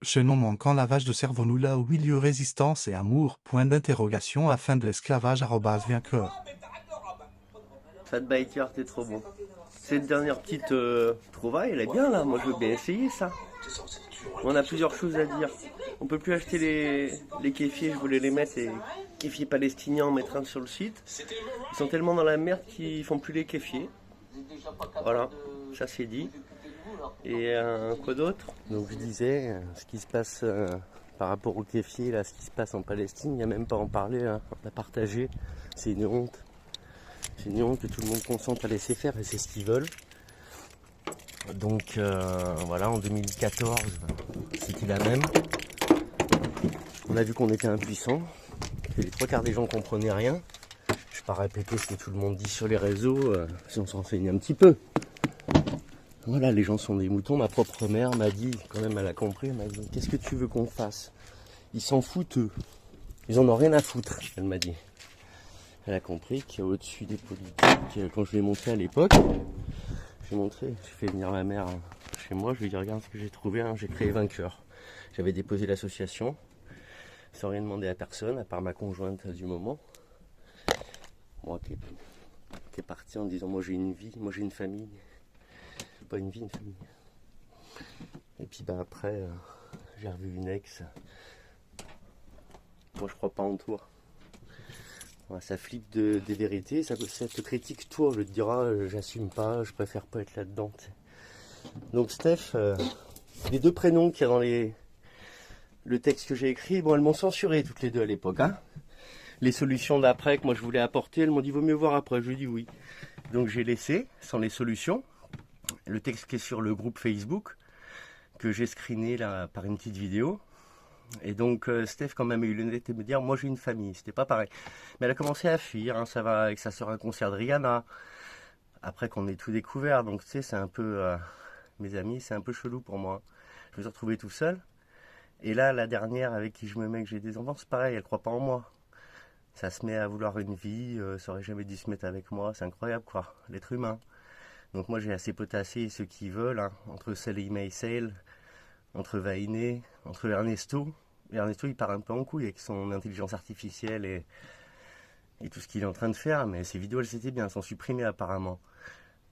Chaînon manquant lavage de cerveau nula au milieu résistance et amour, point d'interrogation afin de l'esclavage arrobase vainqueur. Fat Biker, t'es trop bon. Cette dernière petite trouvaille, elle est bien là. Moi, je veux bien essayer ça. On a plusieurs choses à dire. On peut plus acheter les kéfiers, je voulais les mettre, les kéfiers palestiniens, en mettre un sur le site. Ils sont tellement dans la merde qu'ils font plus les kéfiers. Voilà, ça c'est dit. Et quoi d'autre? Donc je disais, ce qui se passe par rapport au kéfier, là, ce qui se passe en Palestine, il n'y a même pas à en parler, hein, à partager. C'est une honte. C'est une honte que tout le monde consente à laisser faire et c'est ce qu'ils veulent. Donc voilà, en 2014, c'était la même. On a vu qu'on était impuissants, que les trois quarts des gens comprenaient rien. Je ne vais pas répéter ce que tout le monde dit sur les réseaux, si on s'en renseigne un petit peu. Voilà, les gens sont des moutons. Ma propre mère m'a dit, quand même elle a compris, elle m'a dit, qu'est-ce que tu veux qu'on fasse? Ils s'en foutent eux. Ils en ont rien à foutre, elle m'a dit. Elle a compris qu'au-dessus des politiques, quand je lui ai montré à l'époque, j'ai fait venir ma mère chez moi, je lui ai dit regarde ce que j'ai trouvé, hein, j'ai créé Vainqueur. J'avais déposé l'association, sans rien demander à personne, à part ma conjointe du moment. Moi qui est partie en disant moi j'ai une vie, moi j'ai une famille. Pas une vie, une famille. Et puis après, j'ai revu une ex. Moi je crois pas en toi. Ouais, ça flippe des vérités, ça te critique toi, je te dira j'assume pas, je préfère pas être là-dedans. Donc Steph, les deux prénoms qu'il y a dans le texte que j'ai écrit, bon elles m'ont censuré toutes les deux à l'époque. Hein. Les solutions d'après que moi je voulais apporter, elles m'ont dit vaut mieux voir après, je lui ai dit oui. Donc j'ai laissé, sans les solutions, le texte qui est sur le groupe Facebook, que j'ai screené là par une petite vidéo. Et donc Steph quand même a eu l'honnêteté de me dire moi j'ai une famille, c'était pas pareil. Mais elle a commencé à fuir, hein, ça va avec sa soeur à un concert de Rihanna. Après qu'on ait tout découvert, donc tu sais c'est un peu mes amis, c'est un peu chelou pour moi. Je me suis retrouvé tout seul. Et là la dernière avec qui je me mets que j'ai des enfants, c'est pareil, elle croit pas en moi. Ça se met à vouloir une vie, ça aurait jamais dû se mettre avec moi, c'est incroyable quoi, l'être humain. Donc moi j'ai assez potassé ceux qui veulent, hein, entre Salim et Sale, entre Vainé, entre Ernesto. Et Ernesto il part un peu en couille avec son intelligence artificielle et tout ce qu'il est en train de faire, mais ces vidéos elles étaient bien, elles sont supprimées apparemment.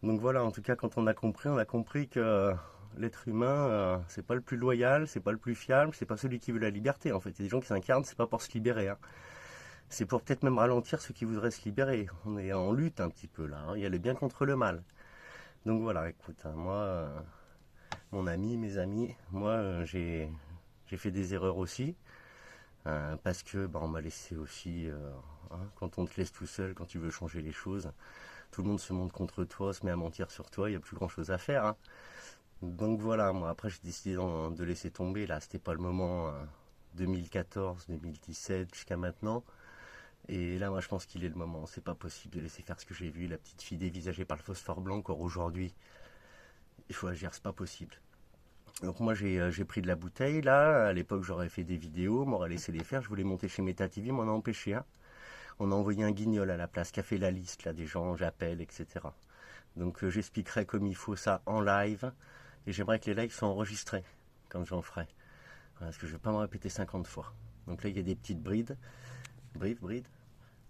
Donc voilà, en tout cas quand on a compris que l'être humain c'est pas le plus loyal, c'est pas le plus fiable, c'est pas celui qui veut la liberté en fait. Il y a des gens qui s'incarnent, c'est pas pour se libérer. Hein. C'est pour peut-être même ralentir ceux qui voudraient se libérer. On est en lutte un petit peu là, hein. Il y a le bien contre le mal. Donc voilà, écoute, hein, moi, mon ami, mes amis, moi j'ai fait des erreurs aussi. Parce que bah, on m'a laissé aussi, hein, quand on te laisse tout seul, quand tu veux changer les choses, tout le monde se monte contre toi, se met à mentir sur toi, il n'y a plus grand chose à faire. Hein. Donc voilà, moi après j'ai décidé de laisser tomber, là c'était pas le moment, 2014, 2017 jusqu'à maintenant. Et là moi je pense qu'il est le moment, c'est pas possible de laisser faire ce que j'ai vu, la petite fille dévisagée par le phosphore blanc encore aujourd'hui. Il faut agir, c'est pas possible. Donc moi j'ai pris de la bouteille là, à l'époque j'aurais fait des vidéos, m'aurait laissé les faire, je voulais monter chez Meta TV, m'en a empêché un. On a envoyé un guignol à la place qui a fait la liste là, des gens, j'appelle, etc. Donc j'expliquerai comme il faut ça en live, et j'aimerais que les lives soient enregistrés quand j'en ferai. Voilà, parce que je ne vais pas me répéter 50 fois. Donc là il y a des petites brides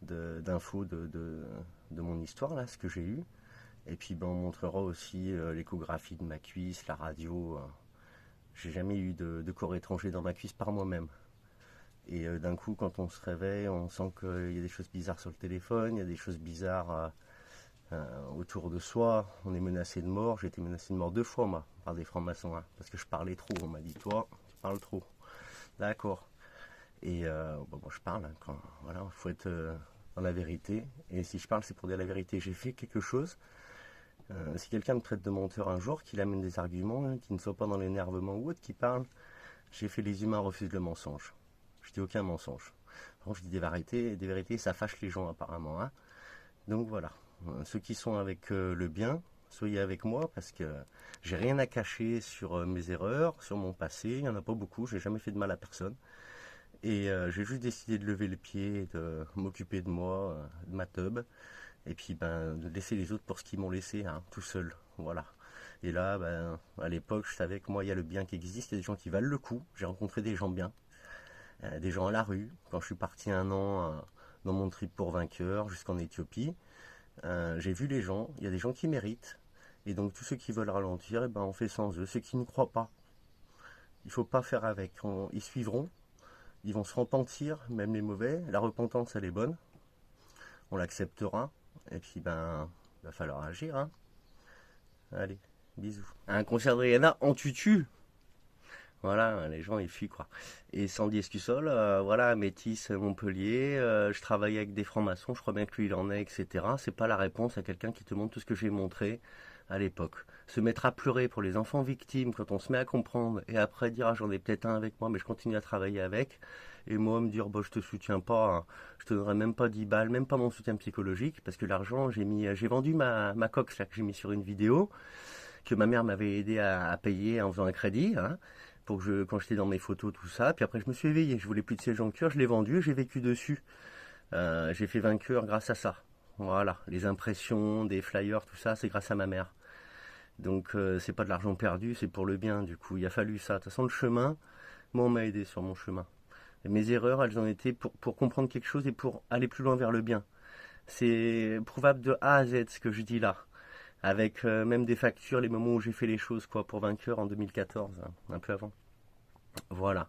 d'infos de mon histoire, là, ce que j'ai eu. Et puis ben, on montrera aussi l'échographie de ma cuisse, la radio. J'ai jamais eu de corps étranger dans ma cuisse par moi-même. Et d'un coup, quand on se réveille, on sent qu'il y a des choses bizarres sur le téléphone, il y a des choses bizarres autour de soi. On est menacé de mort. J'ai été menacé de mort 2 fois, moi, par des francs-maçons. Hein, parce que je parlais trop. On m'a dit, toi, tu parles trop. D'accord. Et bon, je parle. Hein, voilà, il faut être dans la vérité. Et si je parle, c'est pour dire la vérité. J'ai fait quelque chose. Si quelqu'un me traite de menteur un jour, qu'il amène des arguments, hein, qui ne soient pas dans l'énervement ou autre, qui parle, j'ai fait les humains refusent le mensonge. Je dis aucun mensonge. Par contre, je dis des vérités, ça fâche les gens apparemment. Hein. Donc voilà. Ceux qui sont avec le bien, soyez avec moi parce que j'ai rien à cacher sur mes erreurs, sur mon passé. Il n'y en a pas beaucoup. J'ai jamais fait de mal à personne. Et j'ai juste décidé de lever le pied, de m'occuper de moi, de ma teub. Et puis ben, de laisser les autres pour ce qu'ils m'ont laissé, hein, tout seul. Voilà. Et là, ben, à l'époque, je savais que moi, il y a le bien qui existe, il y a des gens qui valent le coup. J'ai rencontré des gens bien, des gens à la rue. Quand je suis parti un an dans mon trip pour vainqueur jusqu'en Éthiopie, j'ai vu les gens, il y a des gens qui méritent. Et donc tous ceux qui veulent ralentir, eh ben, on fait sans eux. Ceux qui ne croient pas, il ne faut pas faire avec. Ils suivront, ils vont se repentir, même les mauvais. La repentance, elle est bonne, on l'acceptera. Et puis, ben, il va falloir agir. Hein. Allez, bisous. Un concert de Rihanna en tutu. Voilà, les gens ils fuient quoi. Et Sandy Escusol, voilà, Métis Montpellier, je travaille avec des francs-maçons, je crois bien que lui il en est, etc. C'est pas la réponse à quelqu'un qui te montre tout ce que j'ai montré à l'époque. Se mettre à pleurer pour les enfants victimes quand on se met à comprendre et après dire ah, j'en ai peut-être un avec moi mais je continue à travailler avec. Et moi me dire bah, je te soutiens pas, hein. Je te donnerai même pas 10 balles, même pas mon soutien psychologique parce que l'argent j'ai vendu ma coque là que j'ai mis sur une vidéo que ma mère m'avait aidé à payer en faisant un crédit, hein, pour que quand j'étais dans mes photos, tout ça. Puis après, je me suis éveillé. Je voulais plus de siège en cuir, je l'ai vendu, j'ai vécu dessus. J'ai fait vainqueur grâce à ça. Voilà, les impressions, des flyers, tout ça, c'est grâce à ma mère. Donc, c'est pas de l'argent perdu, c'est pour le bien. Du coup, il a fallu ça. De toute façon, le chemin, moi, on m'a aidé sur mon chemin. Et mes erreurs, elles ont été pour comprendre quelque chose et pour aller plus loin vers le bien. C'est prouvable de A à Z ce que je dis là avec même des factures, les moments où j'ai fait les choses quoi pour vainqueur en 2014, hein, un peu avant. Voilà.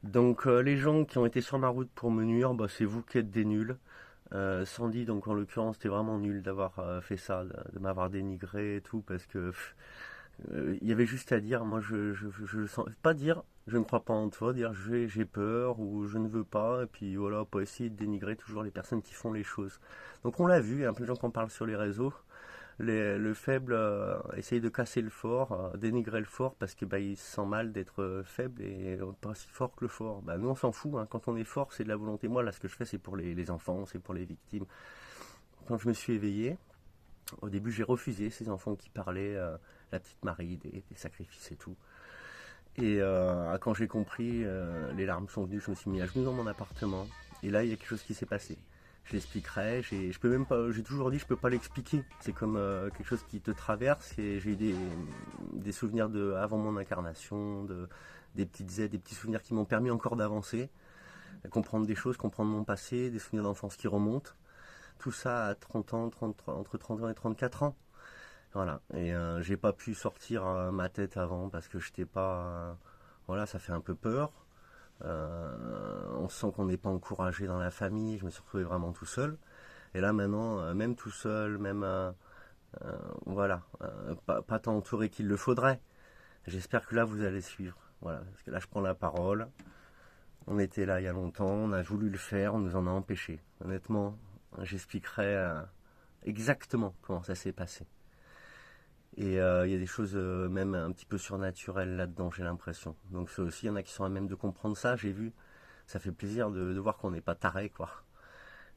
Donc les gens qui ont été sur ma route pour me nuire, bah, c'est vous qui êtes des nuls. Sandy, donc en l'occurrence, c'était vraiment nul d'avoir fait ça, de m'avoir dénigré et tout, parce que il y avait juste à dire, moi je sens, pas dire je ne crois pas en toi, dire j'ai peur ou je ne veux pas, et puis voilà, pas essayer de dénigrer toujours les personnes qui font les choses. Donc on l'a vu, il y a un peu de gens qui en parlent sur les réseaux, le faible essaye de casser le fort, dénigrer le fort parce que bah, il se sent mal d'être faible et pas si fort que le fort. Bah, nous on s'en fout, hein. Quand on est fort c'est de la volonté. Moi là ce que je fais c'est pour les enfants, c'est pour les victimes. Quand je me suis éveillé, au début j'ai refusé ces enfants qui parlaient, la petite Marie, des sacrifices et tout. Et quand j'ai compris, les larmes sont venues, je me suis mis à genoux dans mon appartement. Et là il y a quelque chose qui s'est passé. Je l'expliquerai. Je peux même pas. J'ai toujours dit, je peux pas l'expliquer. C'est comme quelque chose qui te traverse. Et j'ai eu des souvenirs de avant mon incarnation, des petites aides, des petits souvenirs qui m'ont permis encore d'avancer, à comprendre des choses, comprendre mon passé, des souvenirs d'enfance qui remontent. Tout ça à 30 ans, entre 30 ans et 34 ans. Voilà. Et j'ai pas pu sortir ma tête avant parce que j'étais pas. Voilà, ça fait un peu peur. On sent qu'on n'est pas encouragé dans la famille. Je me suis retrouvé vraiment tout seul. Et là maintenant, même tout seul, même voilà, pas tant entouré qu'il le faudrait. J'espère que là vous allez suivre. Voilà, parce que là je prends la parole. On était là il y a longtemps, on a voulu le faire, on nous en a empêché. Honnêtement, j'expliquerai exactement comment ça s'est passé. Et il y a des choses même un petit peu surnaturelles là-dedans, j'ai l'impression. Donc ça aussi, il y en a qui sont à même de comprendre ça, j'ai vu. Ça fait plaisir de voir qu'on n'est pas taré, quoi.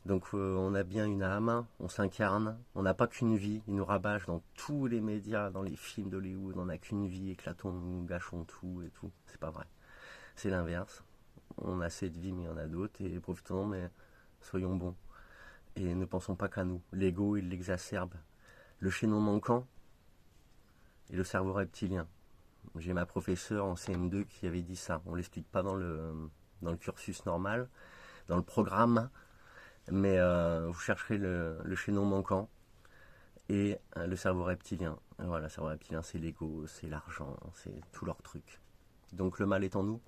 Donc on a bien une âme, on s'incarne, on n'a pas qu'une vie, ils nous rabâchent dans tous les médias, dans les films d'Hollywood, on n'a qu'une vie, éclatons-nous, gâchons tout et tout. C'est pas vrai. C'est l'inverse. On a cette vie, mais il y en a d'autres, et profitons-en, mais soyons bons. Et ne pensons pas qu'à nous. L'ego, il l'exacerbe. Le chaînon manquant et le cerveau reptilien. J'ai ma professeure en CM2 qui avait dit ça. On ne l'explique pas dans le cursus normal, dans le programme, mais vous chercherez le chaînon manquant et le cerveau reptilien. Et voilà, le cerveau reptilien, c'est l'ego, c'est l'argent, c'est tout leur truc. Donc le mal est en nous.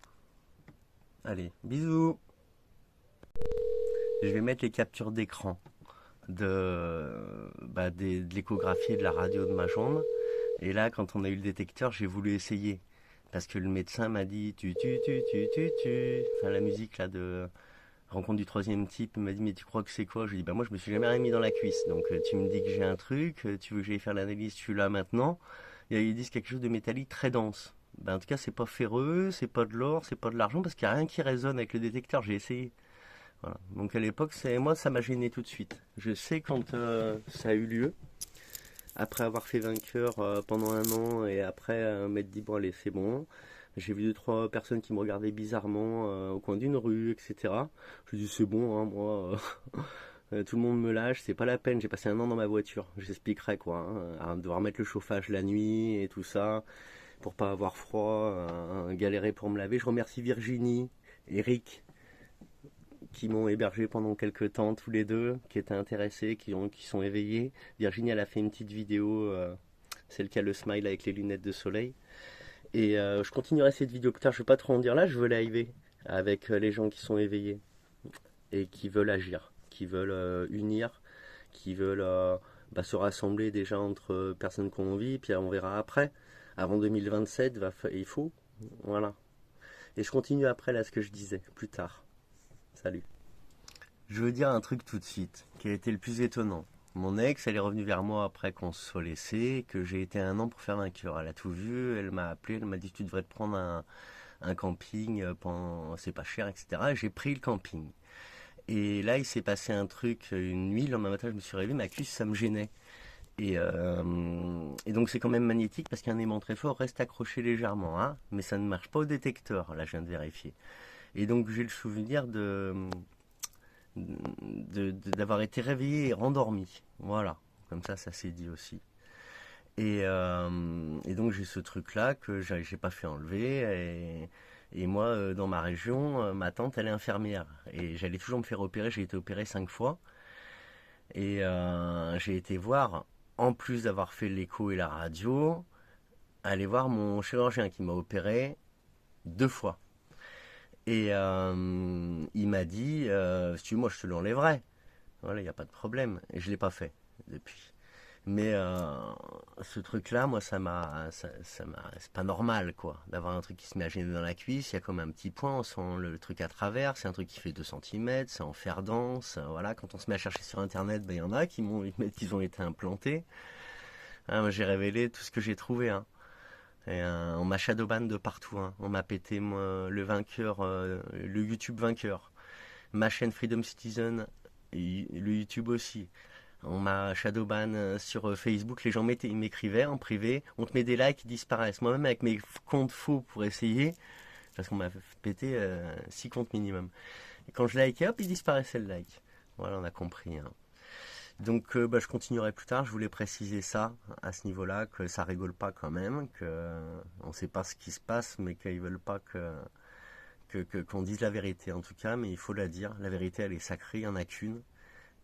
Allez, bisous. Je vais mettre les captures d'écran de l'échographie et de la radio de ma jambe. Et là, quand on a eu le détecteur, j'ai voulu essayer. Parce que le médecin m'a dit Enfin, la musique là de rencontre du troisième type, il m'a dit mais tu crois que c'est quoi? Je lui ai dit bah moi je me suis jamais rien mis dans la cuisse. Donc tu me dis que j'ai un truc, tu veux que j'aille faire l'analyse, tu l'as maintenant. Et ils disent quelque chose de métallique très dense. Ben, en tout cas c'est pas ferreux, c'est pas de l'or, c'est pas de l'argent parce qu'il n'y a rien qui résonne avec le détecteur, j'ai essayé. Voilà. Donc à l'époque, moi ça m'a gêné tout de suite. Je sais quand ça a eu lieu, après avoir fait vainqueur pendant un an et après m'être dit bon allez c'est bon. J'ai vu deux trois personnes qui me regardaient bizarrement au coin d'une rue, etc. Je me dis c'est bon, hein, moi tout le monde me lâche, c'est pas la peine, j'ai passé un an dans ma voiture, j'expliquerai quoi, hein, à devoir mettre le chauffage la nuit et tout ça, pour pas avoir froid, galérer pour me laver. Je remercie Virginie, Eric, qui m'ont hébergé pendant quelques temps, tous les deux, qui étaient intéressés, qui sont éveillés. Virginie, elle a fait une petite vidéo, celle qui a le smile avec les lunettes de soleil. Et je continuerai cette vidéo plus tard, je ne vais pas trop en dire là, je veux live avec les gens qui sont éveillés et qui veulent agir, qui veulent unir, qui veulent se rassembler déjà entre personnes qui ont envie, puis on verra après. Avant 2027, il faut. Voilà. Et je continue après là ce que je disais, plus tard. Salut. Je veux dire un truc tout de suite, qui a été le plus étonnant. Mon ex, elle est revenue vers moi après qu'on se soit laissé, que j'ai été un an pour faire un cure. Elle a tout vu, elle m'a appelé, elle m'a dit tu devrais te prendre un camping, c'est pas cher, etc. Et j'ai pris le camping. Et là, il s'est passé un truc, une nuit, le lendemain matin, je me suis réveillé, ma cuisse, ça me gênait. Et donc c'est quand même magnétique parce qu'un aimant très fort reste accroché légèrement, hein, mais ça ne marche pas au détecteur, là je viens de vérifier. Et donc j'ai le souvenir d'avoir été réveillé et rendormi. Voilà, comme ça s'est dit aussi. Et donc j'ai ce truc-là que j'ai pas fait enlever. Et moi, dans ma région, ma tante, elle est infirmière. Et j'allais toujours me faire opérer. J'ai été opéré 5 fois. Et j'ai été voir, en plus d'avoir fait l'écho et la radio, aller voir mon chirurgien qui m'a opéré 2 fois. Et il m'a dit, si tu veux, moi je te l'enlèverai. Voilà, il n'y a pas de problème. Et je ne l'ai pas fait depuis. Mais ce truc-là, moi, c'est pas normal, quoi, d'avoir un truc qui se met à gêner dans la cuisse. Il y a comme un petit point, on sent le truc à travers. C'est un truc qui fait 2 cm, c'est en fer dense. Voilà, quand on se met à chercher sur Internet, ben, il y en a qui mettent qu'ils ont été implantés. Hein, moi, j'ai révélé tout ce que j'ai trouvé. Hein. Et, on m'a shadowban de partout. Hein. On m'a pété moi, le vainqueur, le YouTube vainqueur. Ma chaîne Freedom Citizen, et le YouTube aussi. On m'a shadowban sur Facebook, les gens m'écrivaient en privé, on te met des likes, ils disparaissent. Moi-même avec mes comptes faux pour essayer, parce qu'on m'a pété 6 comptes minimum. Et quand je likais, hop, il disparaissait le like. Voilà, on a compris. Hein. Donc je continuerai plus tard, je voulais préciser ça à ce niveau-là, que ça rigole pas quand même, qu'on ne sait pas ce qui se passe, mais qu'ils veulent pas qu'on dise la vérité en tout cas, mais il faut la dire. La vérité, elle est sacrée, il n'y en a qu'une.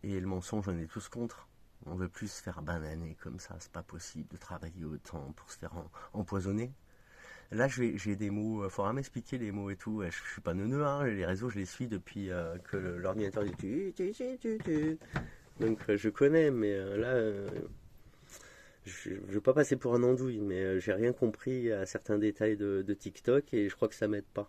Et le mensonge, on est tous contre. On veut plus se faire bananer comme ça. C'est pas possible de travailler autant pour se faire empoisonner. Là, j'ai des mots. Il faudra m'expliquer les mots et tout. Je suis pas neuneux, hein. Les réseaux, je les suis depuis que l'ordinateur dit donc je connais, mais je ne veux pas passer pour un andouille, mais j'ai rien compris à certains détails de TikTok et je crois que ça m'aide pas.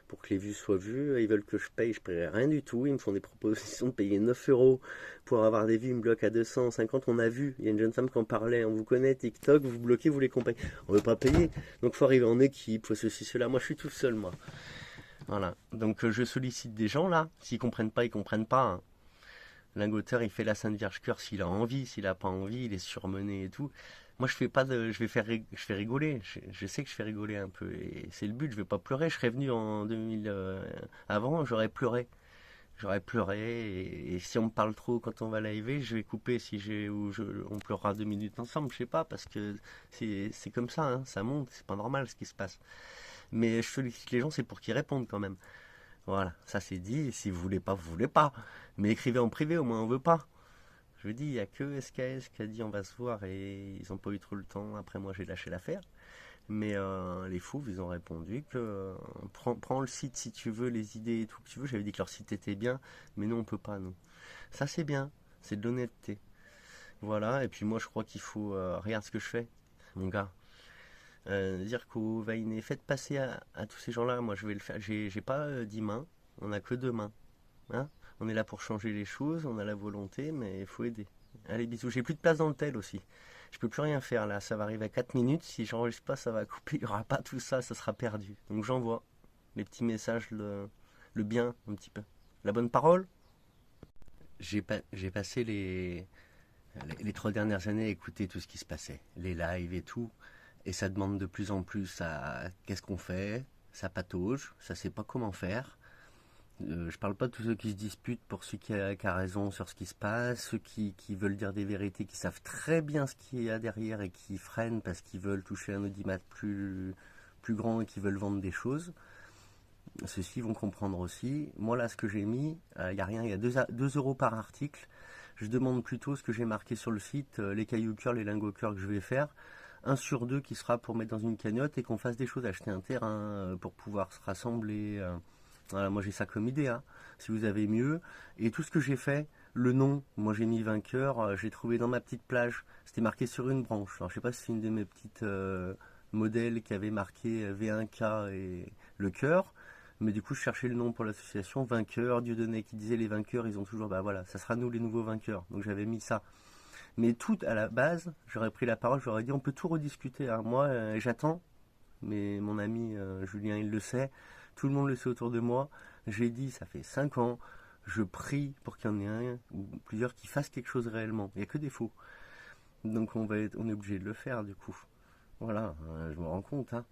Pour que les vues soient vues, ils veulent que je paierai rien du tout, ils me font des propositions de payer 9 euros pour avoir des vues, ils me bloquent à 250, on a vu, il y a une jeune femme qui en parlait, on vous connaît TikTok, vous bloquez, vous voulez qu'on paye, on veut pas payer, donc faut arriver en équipe, faut ceci, cela, moi je suis tout seul moi. Voilà, donc je sollicite des gens là, s'ils comprennent pas, ils comprennent pas. Hein. Lingoteur, il fait la Sainte Vierge Cœur s'il a envie, s'il a pas envie, il est surmené et tout. Moi, je fais pas de, je fais rigoler. Je sais que je fais rigoler un peu et c'est le but. Je vais pas pleurer. Je serais venu en 2000 avant, j'aurais pleuré. J'aurais pleuré et si on me parle trop quand on va live, je vais couper si on pleurera 2 minutes ensemble, je sais pas parce que c'est comme ça, hein, ça monte, c'est pas normal ce qui se passe. Mais je sollicite les gens, c'est pour qu'ils répondent quand même. Voilà, ça c'est dit. Si vous voulez pas, vous voulez pas. Mais écrivez en privé, au moins on veut pas. Je dis, il n'y a que SKS qui a dit on va se voir et ils n'ont pas eu trop le temps. Après, moi, j'ai lâché l'affaire. Mais les fous, ils ont répondu que prends le site si tu veux, les idées et tout que tu veux. J'avais dit que leur site était bien, mais nous, on peut pas, nous. Ça, c'est bien. C'est de l'honnêteté. Voilà. Et puis, moi, je crois qu'il faut. Regarde ce que je fais, mon gars. Dire qu'au Vainé, faites passer à tous ces gens-là. Moi, je vais le faire. J'ai pas 10 mains. On n'a que 2 mains. Hein, on est là pour changer les choses, on a la volonté, mais il faut aider. Allez, bisous. J'ai plus de place dans le tel aussi. Je peux plus rien faire là, ça va arriver à 4 minutes. Si j'enregistre pas, ça va couper. Il n'y aura pas tout ça, ça sera perdu. Donc j'envoie les petits messages, le bien un petit peu. La bonne parole. J'ai passé les 3 dernières années à écouter tout ce qui se passait, les lives et tout. Et ça demande de plus en plus à qu'est-ce qu'on fait, ça patauge, ça sait pas comment faire. Je parle pas de tous ceux qui se disputent pour celui qui a raison sur ce qui se passe, ceux qui veulent dire des vérités, qui savent très bien ce qu'il y a derrière et qui freinent parce qu'ils veulent toucher un audimat plus grand et qui veulent vendre des choses. Ceux-ci vont comprendre aussi. Moi là, ce que j'ai mis, il n'y a rien, il y a 2 euros par article. Je demande plutôt ce que j'ai marqué sur le site, les cailloux cœur, les lingots cœur que je vais faire. 1 sur 2 qui sera pour mettre dans une cagnotte et qu'on fasse des choses, acheter un terrain pour pouvoir se rassembler. Voilà, moi j'ai ça comme idée, hein. Si vous avez mieux. Et tout ce que j'ai fait, le nom, moi j'ai mis vainqueur, j'ai trouvé dans ma petite plage, c'était marqué sur une branche. Alors je sais pas si c'est une de mes petites modèles qui avait marqué V1K et le cœur. Mais du coup, je cherchais le nom pour l'association, vainqueur, Dieudonné qui disait les vainqueurs, ils ont toujours, bah voilà, ça sera nous les nouveaux vainqueurs. Donc j'avais mis ça. Mais tout à la base, j'aurais pris la parole, j'aurais dit on peut tout rediscuter. Hein. Moi, j'attends, mais mon ami Julien, il le sait, tout le monde le sait autour de moi. J'ai dit, ça fait 5 ans, je prie pour qu'il y en ait un ou plusieurs qui fassent quelque chose réellement. Il n'y a que des faux. Donc on est obligé de le faire du coup. Voilà, je me rends compte, hein.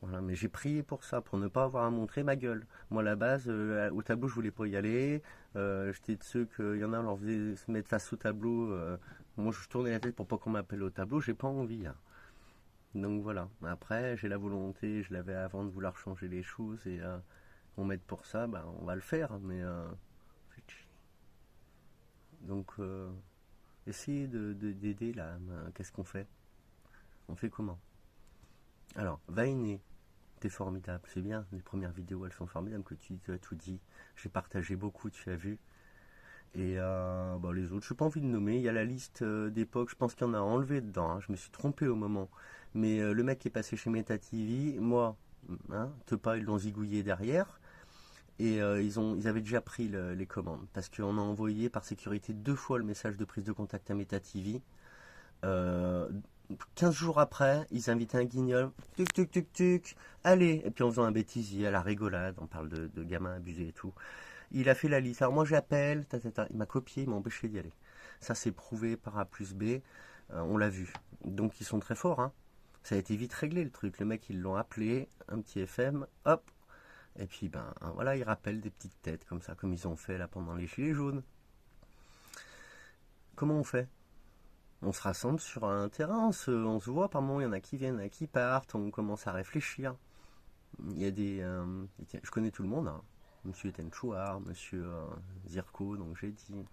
Voilà, mais j'ai prié pour ça, pour ne pas avoir à montrer ma gueule. Moi, à la base, au tableau, je voulais pas y aller. J'étais de ceux qu'il y en a, on leur faisait se mettre face au tableau. Moi, je tournais la tête pour pas qu'on m'appelle au tableau. J'ai pas envie. Hein. Donc voilà. Après, j'ai la volonté, je l'avais avant de vouloir changer les choses et on m'aide pour ça, bah, on va le faire. Mais donc, essayez d'aider là. Qu'est-ce qu'on fait? On fait comment? Alors, Vainé. T'es formidable, c'est bien, les premières vidéos elles sont formidables, que tu as tout dit, j'ai partagé beaucoup, tu as vu, et bon, les autres, je n'ai pas envie de nommer, il y a la liste d'époque, je pense qu'il y en a enlevé dedans, hein. Je me suis trompé au moment, mais le mec qui est passé chez Meta TV, moi, hein, Tepa, ils l'ont zigouillé derrière, et ils avaient déjà pris les commandes, parce qu'on a envoyé par sécurité 2 fois le message de prise de contact à Meta TV, 15 jours après, ils invitaient un guignol, tuc tuc tuc tuc, allez, et puis en faisant un bêtisier à la rigolade, on parle de gamins abusés et tout. Il a fait la liste, alors moi j'appelle, il m'a copié, il m'a empêché d'y aller. Ça c'est prouvé par A plus B, on l'a vu. Donc ils sont très forts, hein. Ça a été vite réglé le truc, le mec ils l'ont appelé, un petit FM, hop, et puis ben voilà, ils rappellent des petites têtes comme ça, comme ils ont fait là pendant les gilets jaunes. Comment on fait? On se rassemble sur un terrain, on se voit par moment, il y en a qui viennent, il y en a qui partent, on commence à réfléchir. Il y a des... je connais tout le monde, hein. Monsieur Etienne Chouard, Monsieur Zirko, donc j'ai dit,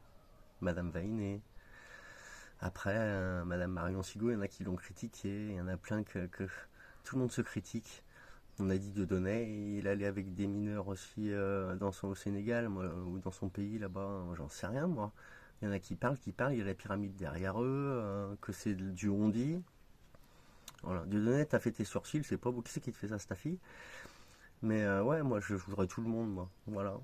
Madame Vainé. Après, Madame Marion Sigaud, il y en a qui l'ont critiqué, il y en a plein que tout le monde se critique. On a dit Dieudonné, il allait avec des mineurs aussi au Sénégal, moi, ou dans son pays là-bas, j'en sais rien moi. Il y en a qui parlent, il y a la pyramide derrière eux, que c'est du on-dit. Voilà. Dieudonné, t'as fait tes sourcils, c'est pas beau. Qui c'est qui te fait ça, c'est ta fille? Mais ouais, moi je voudrais tout le monde, moi. Voilà.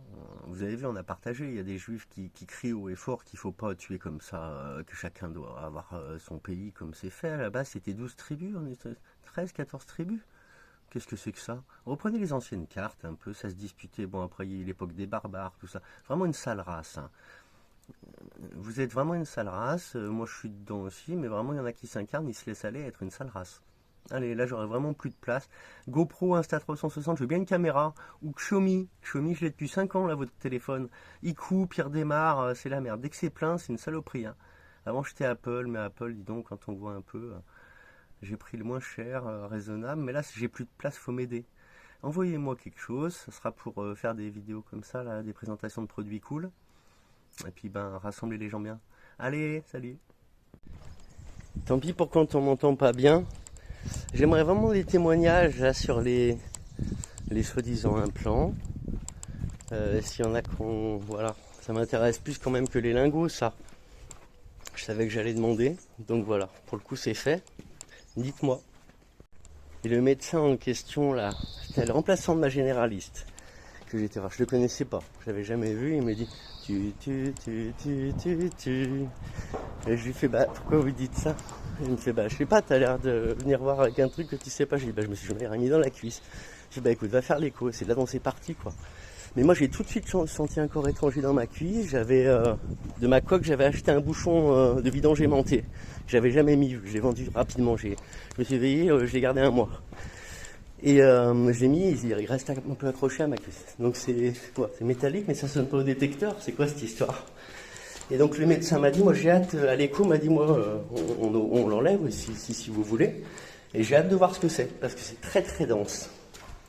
Vous avez vu, on a partagé. Il y a des juifs qui crient haut et fort qu'il faut pas tuer comme ça, que chacun doit avoir son pays comme c'est fait. Là-bas, c'était 12 tribus, on est 13, 14 tribus. Qu'est-ce que c'est que ça? Reprenez les anciennes cartes un peu, ça se disputait. Bon, après, il y a l'époque des barbares, tout ça. Vraiment une sale race, hein. Vous êtes vraiment une sale race, moi je suis dedans aussi, mais vraiment il y en a qui s'incarnent, ils se laissent aller à être une sale race. Allez, là j'aurais vraiment plus de place. GoPro, Insta360, je veux bien une caméra. Ou Xiaomi, je l'ai depuis 5 ans là, votre téléphone. Il coupe, il redémarre, c'est la merde. Dès que c'est plein, c'est une saloperie. Hein. Avant j'étais Apple, mais Apple, dis donc, quand on voit un peu, j'ai pris le moins cher, raisonnable, mais là j'ai plus de place, faut m'aider. Envoyez-moi quelque chose, ça sera pour faire des vidéos comme ça, là, des présentations de produits cool. Et puis ben rassembler les gens bien. Allez, salut. Tant pis pour quand on m'entend pas bien. J'aimerais vraiment des témoignages là sur les soi-disant implants. S'il y en a qu'on... Voilà, ça m'intéresse plus quand même que les lingots, ça. Je savais que j'allais demander. Donc voilà, pour le coup c'est fait. Dites-moi. Et le médecin en question là, c'était le remplaçant de ma généraliste. Que j'étais voir, je le connaissais pas, je l'avais jamais vu, il me dit tu. Et je lui fais bah pourquoi vous dites ça? Il me fait bah je sais pas, t'as l'air de venir voir avec un truc que tu sais pas. Je dis bah je me suis jamais remis dans la cuisse. Je dis bah écoute va faire l'écho, c'est là dont c'est parti quoi. Mais moi j'ai tout de suite senti un corps étranger dans ma cuisse, j'avais de ma coque j'avais acheté un bouchon de vidange aimanté. J'avais jamais mis, j'ai vendu rapidement, je me suis éveillé, je l'ai gardé 1 mois. Et je l'ai mis, il reste un peu accroché à ma cuisse. Donc c'est quoi? C'est métallique, mais ça sonne pas au détecteur. C'est quoi cette histoire? Et donc le médecin m'a dit, moi j'ai hâte, à l'écho m'a dit, moi on l'enlève si vous voulez. Et j'ai hâte de voir ce que c'est, parce que c'est très très dense.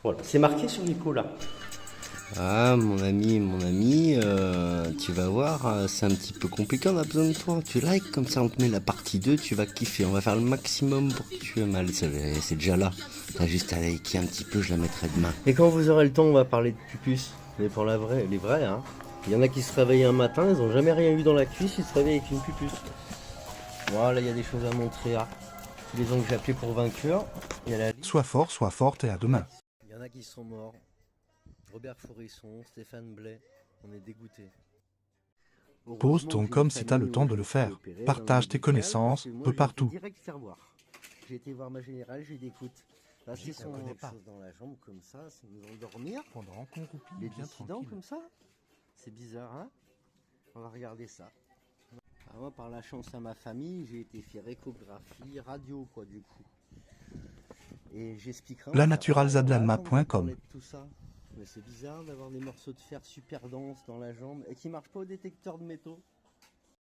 Voilà, c'est marqué sur l'écho là. Ah mon ami, tu vas voir, c'est un petit peu compliqué, on a besoin de toi. Tu likes, comme ça on te met la partie 2, tu vas kiffer. On va faire le maximum pour que tu aies mal, c'est déjà là. T'as juste à liker un petit peu, je la mettrai demain. Et quand vous aurez le temps, on va parler de pupus. Mais pour les vrais, hein. Il y en a qui se réveillent un matin, ils n'ont jamais rien eu dans la cuisse, ils se réveillent avec une pupus. Voilà, il y a des choses à montrer à tous les gens que j'ai appelés pour vainqueurs. Il y a la liste. Sois fort, sois forte et à demain. Il y en a qui sont morts. Robert Fourisson, Stéphane Blais, on est dégoûtés. Pose ton com si t'as le temps de le faire. Partage tes connaissances, peu partout. J'ai été voir ma générale, j'ai dit écoute, là c'est son chose dans la jambe comme ça, c'est nous endormir. Pendant qu'on roupille Les bien dissidents tranquille. comme ça, c'est bizarre, hein? On va regarder ça. Ah, moi, par la chance à ma famille, j'ai été faire échographie, radio, quoi, du coup. Et j'expliquerai. lanaturalzadlanma.com. Tout ça. Mais c'est bizarre d'avoir des morceaux de fer super denses dans la jambe et qui marchent pas au détecteur de métaux.